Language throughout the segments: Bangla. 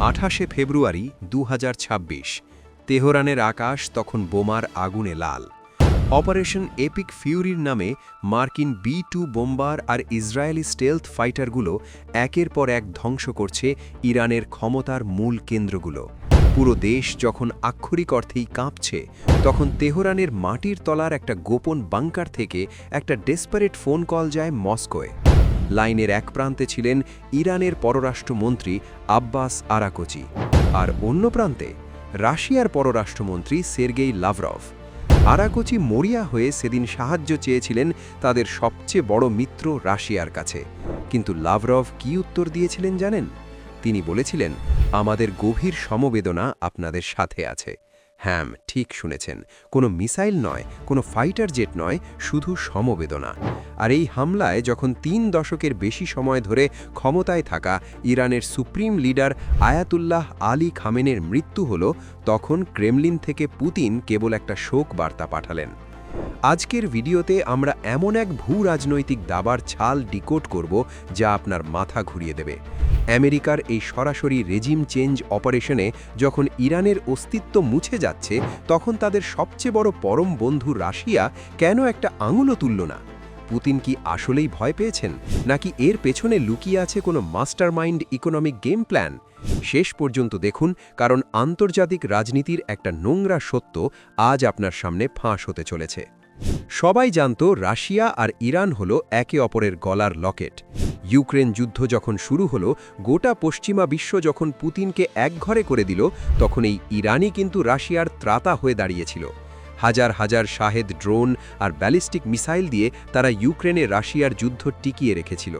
28 ফেব্রুয়ারি 2026 তেহরানের আকাশ তখন বোমার আগুনে লাল। অপারেশন এপিক ফিউরির নামে মার্কিন B-2 বোম্বার আর ইসরায়েলি স্টেলথ ফাইটারগুলো একের পর এক ধ্বংস করছে ইরানের ক্ষমতার মূল কেন্দ্রগুলো। পুরো দেশ যখন আক্ষরিক অর্থেই কাঁপছে, তখন তেহরানের মাটির তলার একটা গোপন বাংকার থেকে একটা ডেসপারেট ফোন কল যায় মস্কোয়। লাইনের এক প্রান্তে ছিলেন ইরানের পররাষ্ট্রমন্ত্রী আব্বাস আরাকচি, আর অন্য প্রান্তে রাশিয়ার পররাষ্ট্রমন্ত্রী সের্গেই লাভরভ। আরাকচি মরিয়া হয়ে সেদিন সাহায্য চেয়েছিলেন তাদের সবচেয়ে বড় মিত্র রাশিয়ার কাছে, কিন্তু লাভরভ কি উত্তর দিয়েছিলেন জানেন? তিনি বলেছিলেন, আমাদের গভীর সমবেদনা আপনাদের সাথে আছে। হ্যাঁ, ঠিক শুনেছেন, কোনো মিসাইল নয়, কোনো ফাইটার জেট নয়, শুধু সমবেদনা। আর এই হামলায় যখন 3 দশকের বেশি সময় ধরে ক্ষমতায় থাকা ইরানের সুপ্রিম লিডার আয়াতুল্লাহ আলী খামেনের মৃত্যু হল, তখন ক্রেমলিন থেকে পুতিন কেবল একটা শোক বার্তা পাঠালেন। আজকের ভিডিওতে আমরা এমন এক ভূ রাজনৈতিক দাবার ছাল ডিকোড করব যা আপনার মাথা ঘুরিয়ে দেবে। আমেরিকার এই সরাসরি রেজিম চেঞ্জ অপারেশনে যখন ইরানের অস্তিত্ব মুছে যাচ্ছে, তখন তাদের সবচেয়ে বড় পরম বন্ধু রাশিয়া কেন একটা আঙুলও তুলল না? পুতিন কি আসলেই ভয় পেয়েছেন, নাকি এর পেছনে লুকিয়ে আছে কোনো মাস্টারমাইন্ড ইকোনমিক গেম প্ল্যান? শেষ পর্যন্ত দেখুন, কারণ আন্তর্জাতিক রাজনীতির একটা নোংরা সত্য আজ আপনার সামনে ফাঁস হতে চলেছে। সবাই জানত রাশিয়া আর ইরান হলো একে অপরের গলার লকেট। ইউক্রেন যুদ্ধ যখন শুরু হলো, গোটা পশ্চিমা বিশ্ব যখন পুতিনকে একঘরে করে দিল, তখন এই ইরানই কিন্তু রাশিয়ার ত্রাতা হয়ে দাঁড়িয়েছিল। হাজার হাজার শাহেদ ড্রোন আর ব্যালিস্টিক মিসাইল দিয়ে তারা ইউক্রেনে রাশিয়ার যুদ্ধ টিকিয়ে রেখেছিল।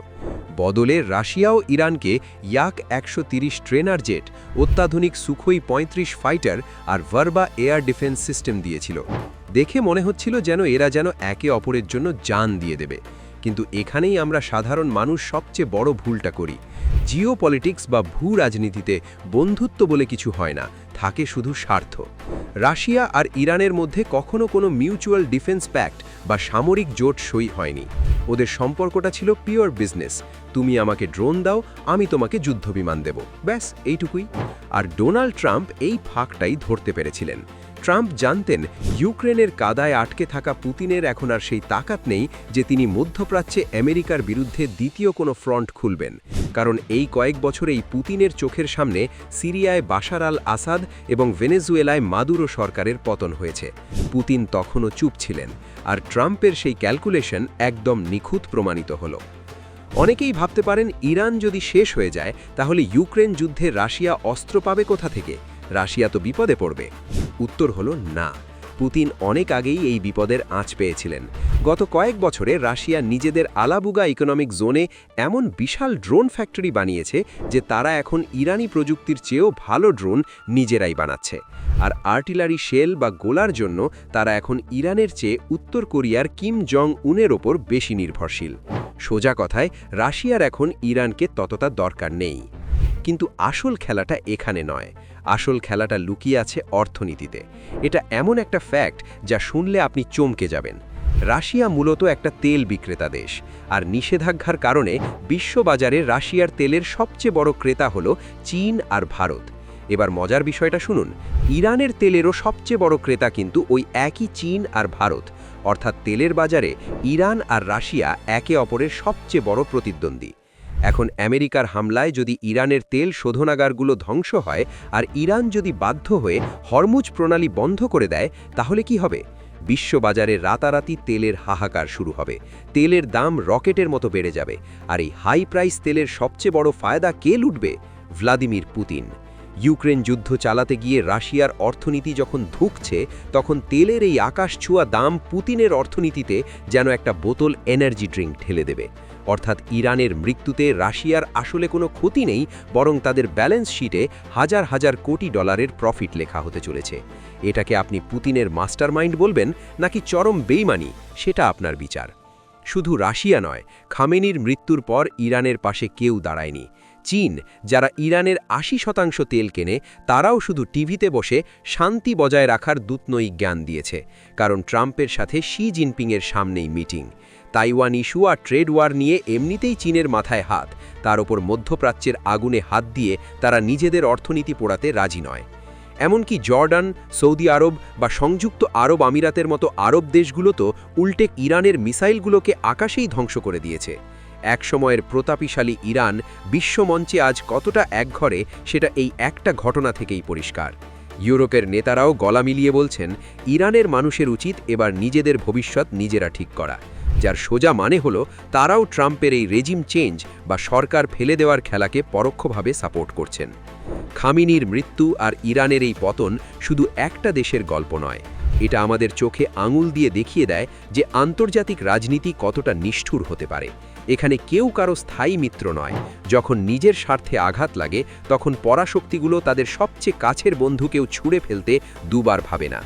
বদলে রাশিয়াও ইরানকে ইয়াক-130 ট্রেনার জেট, অত্যাধুনিক সুখোই 35 ফাইটার আর ভার্বা এয়ার ডিফেন্স সিস্টেম দিয়েছিল। দেখে মনে হচ্ছিল এরা যেন একে অপরের জন্য জান দিয়ে দেবে। কিন্তু এখানেই আমরা সাধারণ মানুষ সবচেয়ে বড় ভুলটা করি। জিওপলিটিক্স বা ভূ রাজনীতিতে বন্ধুত্ব বলে কিছু হয় না, থাকে শুধু স্বার্থ। রাশিয়া আর ইরানের মধ্যে কখনো কোনো মিউচুয়াল ডিফেন্স প্যাক্ট বা সামরিক জোট সই হয়নি। ওদের সম্পর্কটা ছিল পিওর বিজনেস। তুমি আমাকে ড্রোন দাও, আমি তোমাকে যুদ্ধবিমান দেব, ব্যাস এইটুকুই। আর ডোনাল্ড ট্রাম্প এই ফাঁকটাই ধরতে পেরেছিলেন। ট্রাম্প জানতেন ইউক্রেনের কাদায় আটকে থাকা পুতিনের এখন আর সেই তাকাত নেই যে তিনি মধ্যপ্রাচ্যে আমেরিকার বিরুদ্ধে দ্বিতীয় কোনো ফ্রন্ট খুলবেন। কারণ এই কয়েক বছরেই পুতিনের চোখের সামনে সিরিয়ায় বাশার আল আসাদ এবং ভেনেজুয়েলায় মাদুরো সরকারের পতন হয়েছে। পুতিন তখনও চুপ ছিলেন, আর ট্রাম্পের সেই ক্যালকুলেশন একদম নিখুঁত প্রমাণিত হলো। অনেকেই ভাবতে পারেন, ইরান যদি শেষ হয়ে যায়, তাহলে ইউক্রেন যুদ্ধে রাশিয়া অস্ত্র পাবে কোথা থেকে? রাশিয়া তো বিপদে পড়বে। উত্তর হলো না। পুতিন অনেক আগেই এই বিপদের আঁচ পেয়েছিলেন। গত কয়েক বছরে রাশিয়া নিজেদের আলাবুগা ইকোনমিক জোনে এমন বিশাল ড্রোন ফ্যাক্টরি বানিয়েছে যে তারা এখন ইরানি প্রযুক্তির চেয়েও ভালো ড্রোন নিজেরাই বানাচ্ছে। আর আর্টিলারি শেল বা গোলার জন্য তারা এখন ইরানের চেয়ে উত্তর কোরিয়ার কিম জং উনের ওপর বেশি নির্ভরশীল। সোজা কথায়, রাশিয়ার এখন ইরানকে ততটা দরকার নেই। কিন্তু আসল খেলাটা এখানে নয়। আসল খেলাটা লুকিয়ে আছে অর্থনীতিতে। এটা এমন একটা ফ্যাক্ট যা শুনলে আপনি চমকে যাবেন। রাশিয়া মূলত একটা তেল বিক্রেতা দেশ, আর নিষেধাজ্ঞার কারণে বিশ্ববাজারে রাশিয়ার তেলের সবচেয়ে বড় ক্রেতা হল চীন আর ভারত। এবার মজার বিষয়টা শুনুন, ইরানের তেলেরও সবচেয়ে বড় ক্রেতা কিন্তু ওই একই চীন আর ভারত। অর্থাৎ তেলের বাজারে ইরান আর রাশিয়া একে অপরের সবচেয়ে বড় প্রতিদ্বন্দ্বী। এখন আমেরিকার হামলায় যদি ইরানের তেল শোধনাগারগুলো ধ্বংস হয় আর ইরান যদি বাধ্য হয়ে হরমুজ প্রণালী বন্ধ করে দেয়, তাহলে কি হবে? বিশ্ববাজারে রাতারাতি তেলের হাহাকার শুরু হবে। তেলের দাম রকেটের মতো বেড়ে যাবে। আর এই হাই প্রাইস তেলের সবচেয়ে বড় ফায়দা কে লুটবে? Vladimir Putin. ইউক্রেন যুদ্ধ চালাতে গিয়ে রাশিয়ার অর্থনীতি যখন ধুঁকছে, তখন তেলের এই আকাশ ছোঁয়া দাম পুতিনের অর্থনীতিতে যেন একটা বোতল এনার্জি ড্রিঙ্ক ঢেলে দেবে। অর্থাৎ ইরানের মৃত্যুতে রাশিয়ার আসলে কোনো ক্ষতি নেই, বরং তাদের ব্যালেন্স শিটে হাজার হাজার কোটি ডলারের প্রফিট লেখা হতে চলেছে। এটাকে আপনি পুতিনের মাস্টারমাইন্ড বলবেন নাকি চরম বেইমানি, সেটা আপনার বিচার। শুধু রাশিয়া নয়, খামেনির মৃত্যুর পর ইরানের পাশে কেউ দাঁড়ায়নি। চীন, যারা ইরানের ৮০% তেল কেনে, তারাও শুধু টিভিতে বসে শান্তি বজায় রাখার দূতনৈক জ্ঞান দিয়েছে, কারণ ট্রাম্পের সাথে শি জিনপিংয়ের সামনেই মিটিং। তাইওয়ান ইস্যু আর ট্রেড ওয়ার নিয়ে এমনিতেই চীনের মাথায় হাত, তার ওপর মধ্যপ্রাচ্যের আগুনে হাত দিয়ে তারা নিজেদের অর্থনীতি পোড়াতে রাজি নয়। এমনকি জর্ডান, সৌদি আরব বা সংযুক্ত আরব আমিরাতের মতো আরব দেশগুলো তো উল্টে ইরানের মিসাইলগুলোকে আকাশেই ধ্বংস করে দিয়েছে। একসময়ের প্রতাপশালী ইরান বিশ্বমঞ্চে আজ কতটা একঘরে সেটা এই একটা ঘটনা থেকেই পরিষ্কার। ইউরোপের নেতারাও গলা মিলিয়ে বলছেন, ইরানের মানুষের উচিত এবার নিজেদের ভবিষ্যৎ নিজেরা ঠিক করা, যার সোজা মানে হলো তারাও ট্রাম্পের এই রেজিম চেঞ্জ বা সরকার ফেলে দেওয়ার খেলাকে পরোক্ষভাবে সাপোর্ট করছেন। খামিনির মৃত্যু আর ইরানের এই পতন শুধু একটা দেশের গল্প নয়, এটা আমাদের চোখে আঙুল দিয়ে দেখিয়ে দেয় যে আন্তর্জাতিক রাজনীতি কতটা নিষ্ঠুর হতে পারে। এখানে কেউ কারো স্থায়ী মিত্র নয়। যখন নিজের স্বার্থে আঘাত লাগে তখন পরাশক্তিগুলো তাদের সবচেয়ে কাছের বন্ধুকেও ছুঁড়ে ফেলতে দুবার ভাবে না।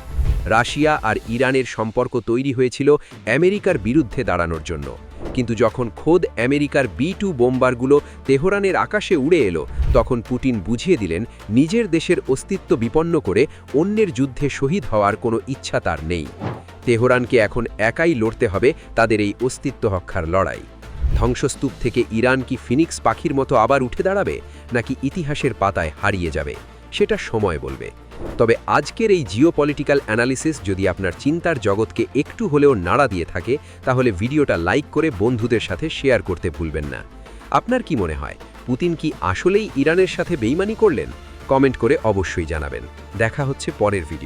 রাশিয়া আর ইরানের সম্পর্ক তৈরি হয়েছিল আমেরিকার বিরুদ্ধে দাঁড়ানোর জন্য, কিন্তু যখন খোদ আমেরিকার B-2 বোম্বারগুলো তেহরানের আকাশে উড়ে এলো, তখন পুতিন বুঝিয়ে দিলেন নিজের দেশের অস্তিত্ব বিপন্ন করে অন্যের যুদ্ধে শহীদ হওয়ার কোনো ইচ্ছা তার নেই। তেহরানকে এখন একাই লড়তে হবে তাদের এই অস্তিত্ব রক্ষার লড়াই। ধ্বংসস্তূপ থেকে ইরান কি ফিনিক্স পাখির মতো আবার উঠে দাঁড়াবে, নাকি ইতিহাসের পাতায় হারিয়ে যাবে, সেটা সময় বলবে। তবে আজকের এই জিওপলিটিক্যাল অ্যানালিসিস যদি আপনার চিন্তার জগৎকে একটু হলেও নাড়া দিয়ে থাকে, তাহলে ভিডিওটা লাইক করে বন্ধুদের সাথে শেয়ার করতে ভুলবেন না। আপনার কি মনে হয়, পুতিন কি আসলেই ইরানের সাথে বেইমানি করলেন? কমেন্ট করে অবশ্যই জানাবেন। দেখা হচ্ছে পরের ভিডিও।